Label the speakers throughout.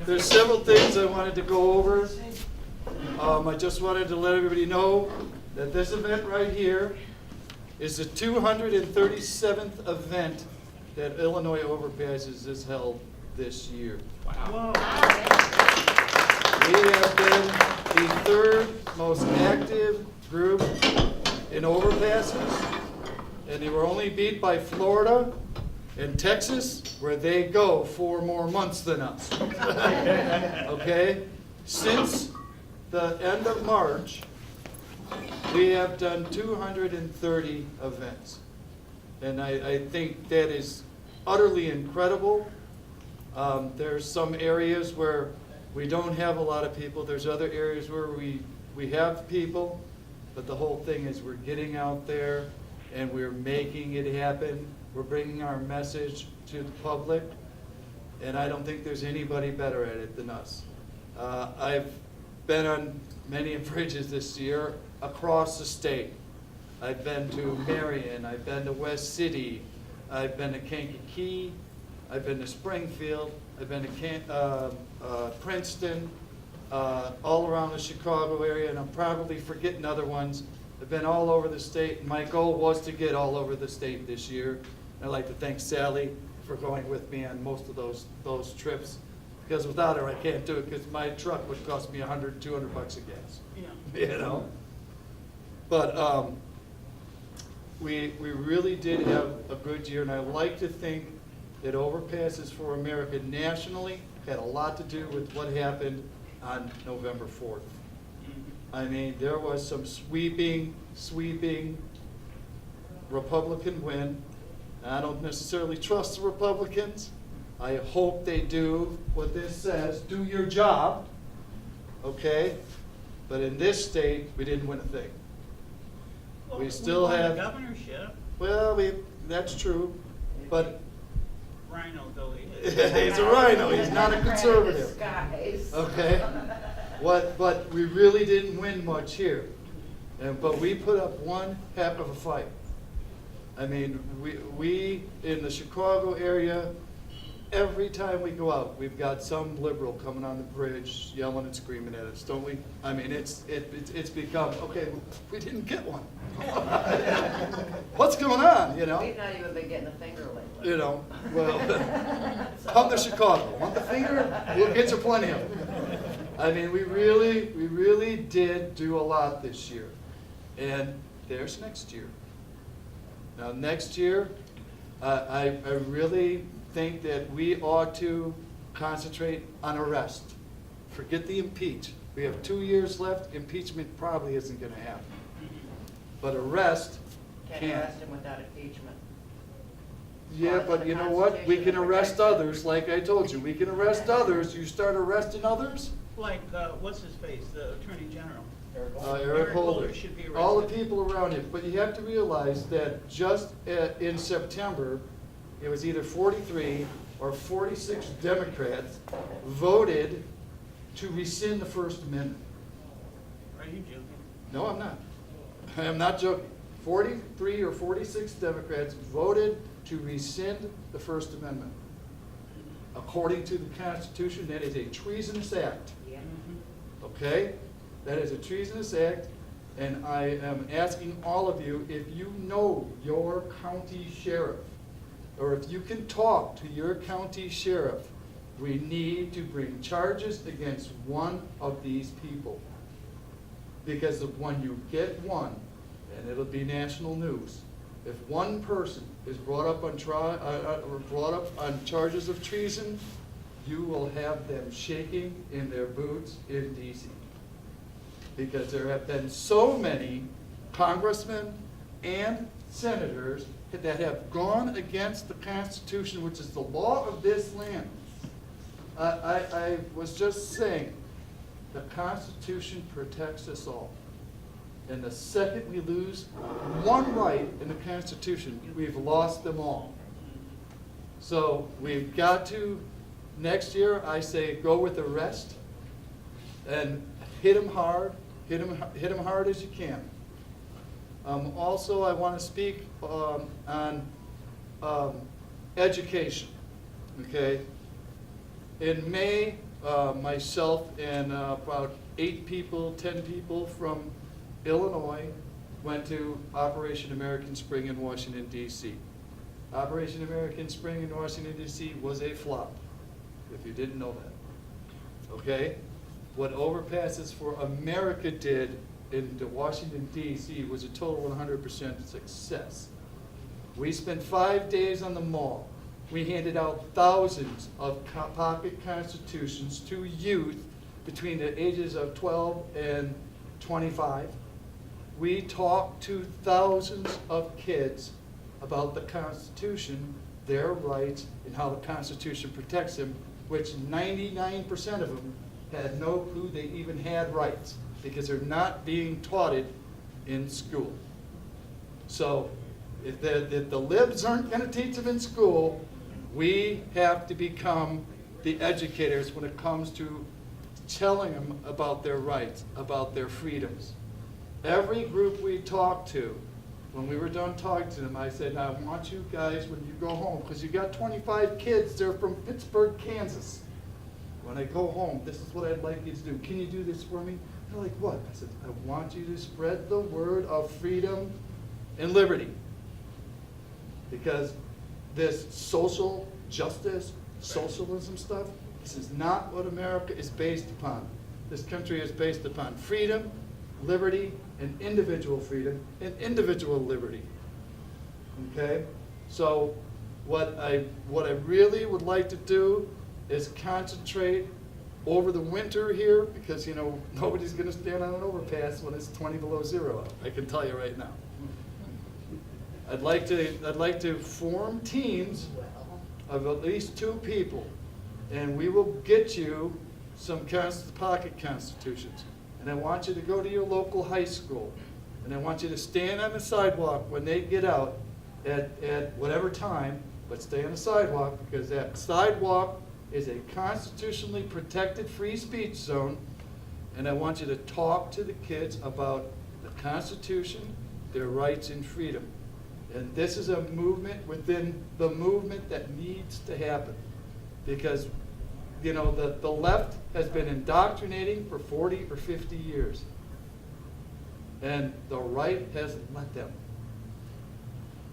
Speaker 1: there's several things I wanted to go over. I just wanted to let everybody know that this event right here is the 237th event that Illinois Overpasses has held this year.
Speaker 2: Wow.
Speaker 1: We have been the third most active group in overpasses, and they were only beat by Florida and Texas, where they go 4 more months than us. Okay? Since the end of March, we have done 230 events. And I think that is utterly incredible. There's some areas where we don't have a lot of people. There's other areas where we have people. But the whole thing is we're getting out there and we're making it happen. We're bringing our message to the public. And I don't think there's anybody better at it than us. I've been on many bridges this year across the state. I've been to Marion, I've been to West City, I've been to Kankakee, I've been to Springfield, I've been to Princeton, all around the Chicago area, and I'm probably forgetting other ones. I've been all over the state, and my goal was to get all over the state this year. I'd like to thank Sally for going with me on most of those trips, because without her I can't do it, because my truck would cost me $100, $200 of gas. Yeah. You know? But we really did have a good year, and I like to think that Overpasses for America nationally had a lot to do with what happened on November 4th. I mean, there was some sweeping Republican win. I don't necessarily trust the Republicans. I hope they do what this says, do your job, okay? But in this state, we didn't win a thing.
Speaker 2: Well,
Speaker 1: We still
Speaker 2: won
Speaker 1: have,
Speaker 2: the governorship.
Speaker 1: well, that's true, but
Speaker 2: Rhino though he is.
Speaker 1: he's a rhino, he's not a conservative. Okay? But we really didn't win much here. But we put up one heck of a fight. I mean, we in the Chicago area, every time we go out, we've got some liberal coming on the bridge yelling and screaming at us, don't we? I mean, it's become, okay, we didn't get one. What's going on, you know?
Speaker 3: We've not even been getting a finger lately.
Speaker 1: You know, well, come to Chicago. Want the finger? We'll get you plenty of them. I mean, we really did do a lot this year. And there's next year. Now, next year, I really think that we ought to concentrate on arrest. Forget the impeach. We have 2 years left. Impeachment probably isn't going to happen. But arrest
Speaker 3: Can't
Speaker 1: can.
Speaker 3: arrest him without impeachment.
Speaker 1: Yeah, but you know what? We can arrest others, like I told you. We can arrest others. You start arresting others,
Speaker 2: Like, what's his face, the Attorney General?
Speaker 1: Eric Holder,
Speaker 2: should be
Speaker 1: all the
Speaker 2: arrested.
Speaker 1: people around him. But you have to realize that just in September, it was either 43 or 46 Democrats voted to rescind the First Amendment.
Speaker 2: Are you joking?
Speaker 1: No, I'm not. I am not joking. 43 or 46 Democrats voted to rescind the First Amendment. According to the Constitution, that is a treasonous act.
Speaker 3: Yeah.
Speaker 1: Okay? That is a treasonous act, and I am asking all of you, if you know your county sheriff, or if you can talk to your county sheriff, we need to bring charges against one of these people. Because when you get one, and it'll be national news, if one person is brought up on charges of treason, you will have them shaking in their boots in D.C. Because there have been so many congressmen and senators that have gone against the Constitution, which is the law of this land. I was just saying, the Constitution protects us all. And the second we lose one right in the Constitution, we've lost them all. So we've got to, next year, I say go with arrest and hit them hard, hit them hard as you can. Also, I want to speak on education. Okay, in May myself and about 8 people, 10 people from Illinois went to Operation American Spring in Washington, D.C. Operation American Spring in Washington, D.C. was a flop, if you didn't know that. Okay? What Overpasses for America did in Washington, D.C. was a total 100% success. We spent 5 days on the mall. We handed out thousands of pocket constitutions to youth between the ages of 12 and 25. We talked to thousands of kids about the Constitution, their rights, and how the Constitution protects them, which 99% of them had no clue they even had rights because they're not being taught it in school. So if the libs aren't going to teach them in school, we have to become the educators when it comes to telling them about their rights, about their freedoms. Every group we talked to, when we were done talking to them, I said, now I want you guys, when you go home, because you got 25 kids, they're from Pittsburgh, Kansas. When I go home, this is what I'd like you to do. Can you do this for me? They're like, what? I said, I want you to spread the word of freedom and liberty. Because this social justice, socialism stuff, this is not what America is based upon. This country is based upon freedom, liberty, and individual freedom, and individual liberty. Okay? So what I really would like to do is concentrate over the winter here, because you know nobody's going to stand on an overpass when it's 20 below zero out. I can tell you right now. I'd like to form teams of at least 2 people, and we will get you some pocket constitutions. And I want you to go to your local high school, and I want you to stand on the sidewalk when they get out at whatever time, but stay on the sidewalk, because that sidewalk is a constitutionally protected free speech zone, and I want you to talk to the kids about the Constitution, their rights and freedom. And this is a movement within the movement that needs to happen, because you know the left has been indoctrinating for 40 or 50 years, and the right hasn't let them.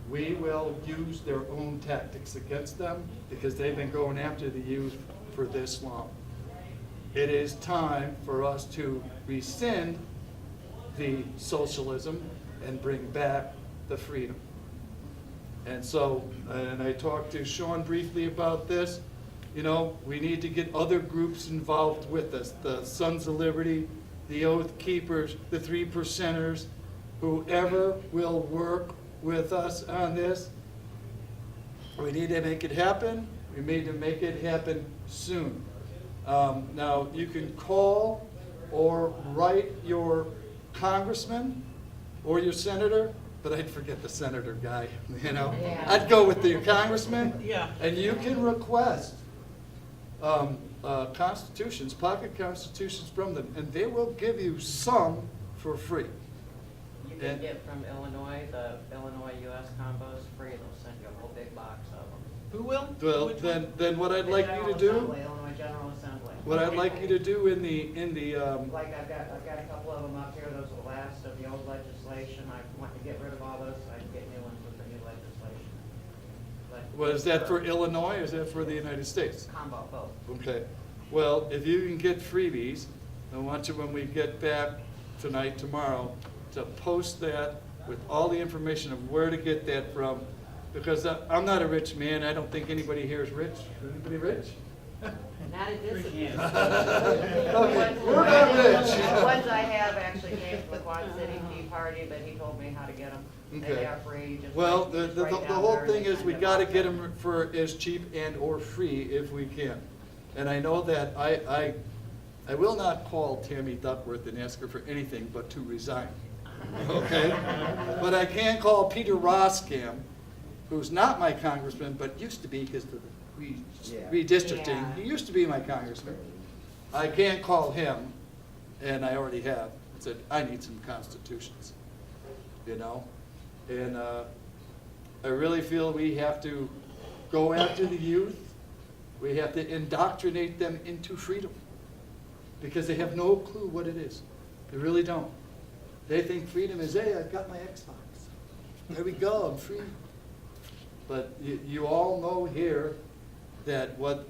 Speaker 1: We will use their own tactics against them because they've been going after the youth for this long. It is time for us to rescind the socialism and bring back the freedom. And so, and I talked to Sean briefly about this, you know, we need to get other groups involved with us, the Sons of Liberty, the Oath Keepers, the 3 Percenters, whoever will work with us on this. We need to make it happen. We need to make it happen soon. Now, you can call or write your congressman or your senator, but I'd forget the senator guy, you know.
Speaker 3: Yeah.
Speaker 1: I'd go with the congressman.
Speaker 2: Yeah.
Speaker 1: And you can request constitutions, pocket constitutions from them, and they will give you some for free.
Speaker 3: You can
Speaker 1: And-
Speaker 3: get from Illinois, the Illinois US combos free, they'll send you a whole big box of them.
Speaker 2: Who will?
Speaker 1: Well,
Speaker 2: Which one?
Speaker 1: then what I'd
Speaker 3: The
Speaker 1: like you
Speaker 3: General
Speaker 1: to do,
Speaker 3: Assembly, Illinois General Assembly.
Speaker 1: what I'd like you to do in the
Speaker 3: Like I've got a couple of them up here, those are the last of the old legislation, I want to get rid of all those, so I can get new ones with the new legislation. But-
Speaker 1: was that for Illinois or is that for the United States?
Speaker 3: Combo, both.
Speaker 1: Okay. Well, if you can get freebies, I want you, when we get back tonight, tomorrow, to post that with all the information of where to get that from, because I'm not a rich man. I don't think anybody here is rich. Anybody rich?
Speaker 3: Not at this.
Speaker 2: Appreciate it.
Speaker 1: Okay, we're not rich.
Speaker 3: The ones I have actually came from the Quad City Tea Party, but he told me how to get them. And
Speaker 1: Okay.
Speaker 3: they are free. Just
Speaker 1: Well,
Speaker 3: write-
Speaker 1: the
Speaker 3: just write down
Speaker 1: whole
Speaker 3: there
Speaker 1: thing
Speaker 3: and
Speaker 1: is
Speaker 3: send
Speaker 1: we
Speaker 3: it
Speaker 1: gotta
Speaker 3: off.
Speaker 1: get them for as cheap and or free if we can. And I know that I will not call Tammy Duckworth and ask her for anything but to resign. Okay? But I can call Peter Roskam, who's not my congressman, but used to be because of the redistricting.
Speaker 3: Yeah.
Speaker 1: He used to be my congressman. I can't call him, and I already have, and said, I need some constitutions, you know? And I really feel we have to go after the youth. We have to indoctrinate them into freedom because they have no clue what it is. They really don't. They think freedom is, hey, I've got my Xbox. There we go, I'm free. But you all know here that what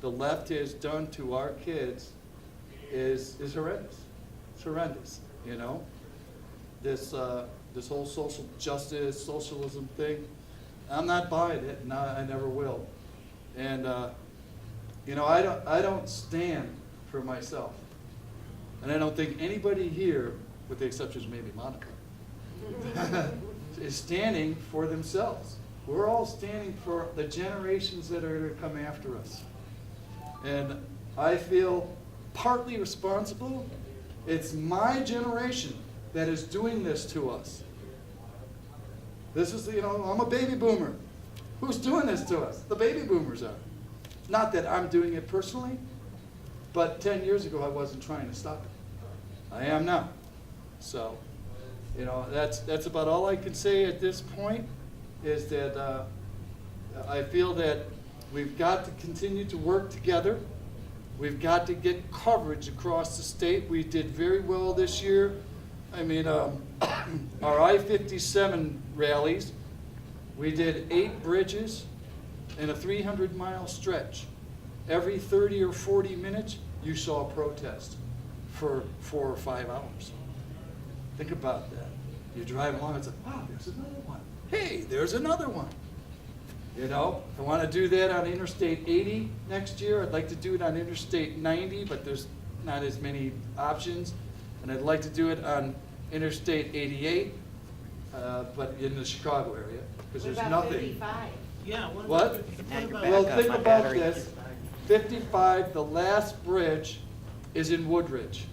Speaker 1: the left has done to our kids is horrendous. It's horrendous, you know? This whole social justice, socialism thing, I'm not buying it, and I never will. And you know, I don't stand for myself, and I don't think anybody here, with the exception of maybe Monica, is standing for themselves. We're all standing for the generations that are going to come after us. And I feel partly responsible. It's my generation that is doing this to us. This is, you know, I'm a baby boomer. Who's doing this to us? The baby boomers are. Not that I'm doing it personally, but 10 years ago I wasn't trying to stop it. I am now. So, you know, that's about all I can say at this point, is that I feel that we've got to continue to work together. We've got to get coverage across the state. We did very well this year. I mean, our I-57 rallies, we did 8 bridges in a 300-mile stretch. Every 30 or 40 minutes, you saw a protest for 4 or 5 hours. Think about that. You drive along, it's like, wow, there's another one. Hey, there's another one. You know, I want to do that on Interstate 80 next year. I'd like to do it on Interstate 90, but there's not as many options. And I'd like to do it on Interstate 88, but in the Chicago area, because there's
Speaker 3: What about
Speaker 1: nothing.
Speaker 3: 55?
Speaker 2: Yeah,
Speaker 1: What?
Speaker 2: what
Speaker 4: Now
Speaker 2: about?
Speaker 4: you're
Speaker 1: Well,
Speaker 4: back up,
Speaker 1: think
Speaker 4: my
Speaker 1: about
Speaker 4: battery.
Speaker 1: this. 55, the last bridge is in Woodridge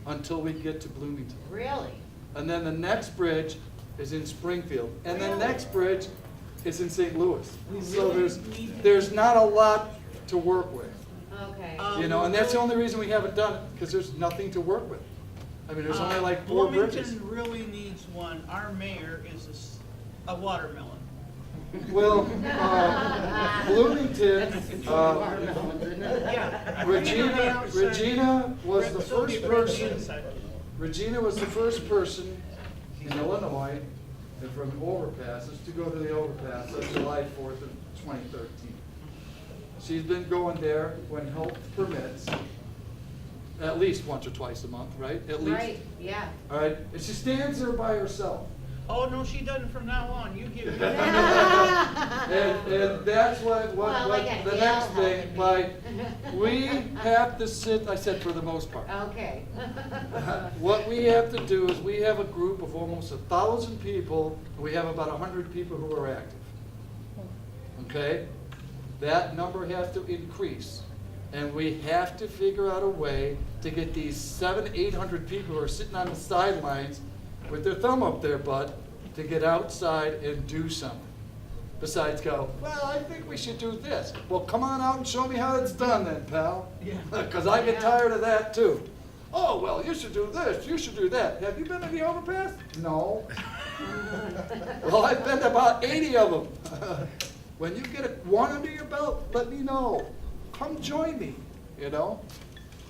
Speaker 1: until we get to Bloomington.
Speaker 3: Really?
Speaker 1: And then the next bridge is in Springfield. And the
Speaker 3: Really?
Speaker 1: next bridge is in St. Louis.
Speaker 2: We
Speaker 1: So
Speaker 2: really
Speaker 1: there's
Speaker 2: need-
Speaker 1: there's not a lot to work with.
Speaker 3: Okay.
Speaker 1: You know, and that's the only reason we haven't done it, because there's nothing to work with. I mean, there's only like 4 bridges.
Speaker 2: Bloomington really needs one. Our mayor is a watermelon.
Speaker 1: Well, Bloomington,
Speaker 2: Yeah.
Speaker 1: Regina was the
Speaker 2: So
Speaker 1: first
Speaker 2: the
Speaker 1: person.
Speaker 2: inside.
Speaker 1: Regina was the first person in Illinois and from Overpasses to go to the Overpass on July 4th of 2013. She's been going there when health permits, at least once or twice a month, right? At least.
Speaker 3: Right, yeah.
Speaker 1: All right, and she stands there by herself.
Speaker 2: Oh, no, she doesn't from now on. You give me.
Speaker 1: And that's what
Speaker 3: Well, I got
Speaker 1: the
Speaker 3: Gail
Speaker 1: next thing,
Speaker 3: helping
Speaker 1: by, we have to sit, I said for the most part.
Speaker 3: Okay.
Speaker 1: What we have to do is we have a group of almost 1,000 people, and we have about 100 people who are active. Okay? That number has to increase. And we have to figure out a way to get these 700-800 people who are sitting on the sidelines with their thumb up their butt to get outside and do something. Besides go, well, I think we should do this. Well, come on out and show me how it's done then, pal.
Speaker 2: Yeah.
Speaker 1: Because I get tired of that too. Oh, well, you should do this, you should do that. Have you been to the Overpass? No. Well, I've been to about 80 of them. When you get one under your belt, let me know. Come join me, you know.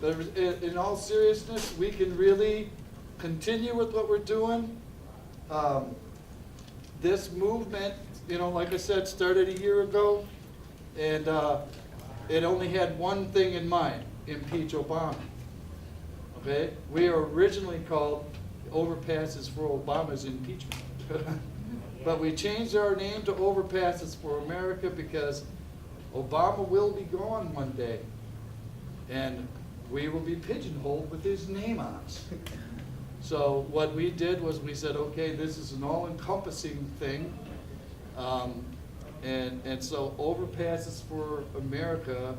Speaker 1: In all seriousness, we can really continue with what we're doing. This movement, you know, like I said, started a year ago, and it only had one thing in mind: impeach Obama. Okay? We were originally called Overpasses for Obama's impeachment. But we changed our name to Overpasses for America because Obama will be gone one day, and we will be pigeonholed with his name on us. So what we did was we said, okay, this is an all-encompassing thing, and so Overpasses for America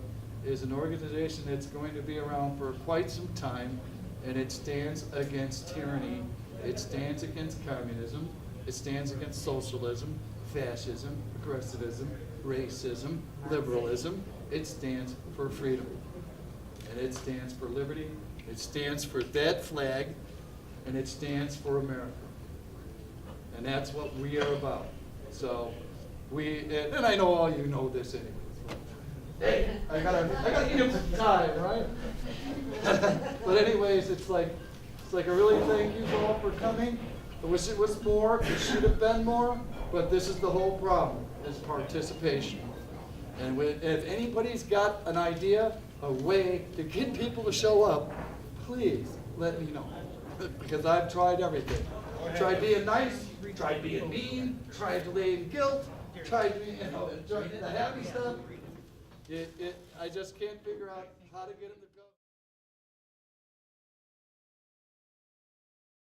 Speaker 1: is an organization that's going to be around for quite some time, and it stands against tyranny, it stands against communism, it stands against socialism, fascism, progressivism, racism, liberalism. It stands for freedom, and it stands for liberty, it stands for that flag, and it stands for America. And that's what we are about. So and I know all you know this anyway. Hey, I gotta eat him some time, right? But anyways, it's like I really thank you all for coming. I wish it was more, it should have been more, but this is the whole problem, is participation. And if anybody's got an idea, a way to get people to show up, please let me know. Because I've tried everything. Tried being nice, tried being mean, tried delaying guilt, tried the happy stuff. I just can't figure out how to get them to